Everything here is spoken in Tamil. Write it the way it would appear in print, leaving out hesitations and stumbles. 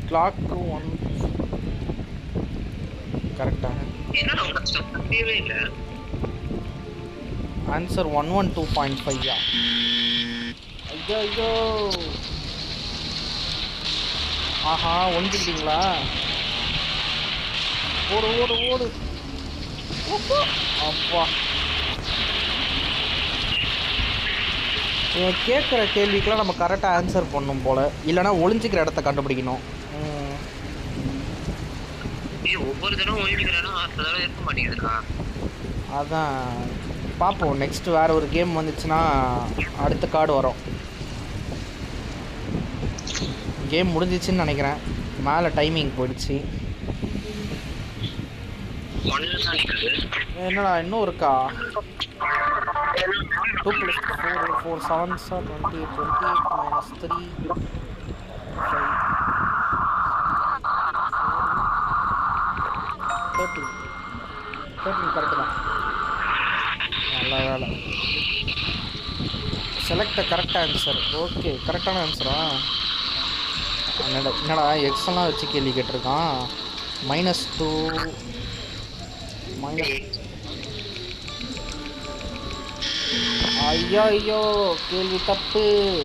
கிளாக்கு 1 கரெக்டா? ஆன்சர் 112.5. ஐயோ ஆஹா ஒழிஞ்சுக்கிட்டீங்களா? ஓடு ஓடு ஓடு. அப்பா இவன் கேட்குற கேள்விக்கெலாம் நம்ம கரெக்டாக ஆன்சர் பண்ணணும் போல், இல்லைனா ஒளிஞ்சிக்கிற இடத்த கண்டுபிடிக்கணும். ஒவ்வொரு தடவை ஒழிஞ்சிக்கிறேன்னா அடுத்த தடவை இருக்க மாட்டேங்குதுக்கா. அதான் பார்ப்போம். நெக்ஸ்ட் வேறு ஒரு கேம் வந்துச்சுன்னா அடுத்த கார்டு வரும். கேம் முடிஞ்சிச்சுன்னு நினைக்கிறேன். மேலே டைமிங் போயிடுச்சு. என்னடா இன்னும் இருக்கா? 2 + 4 4 7 20 28 - 3 13 கரெக்டு தான். நல்ல வேலை. Select correct answer. ஓகே கரெக்டான ஆன்சரா? என்னடா எக்ஸெல்லாம் வச்சு கேள்வி கேட்டிருக்கான். -2 ஐயோ கேள்வி தப்பு.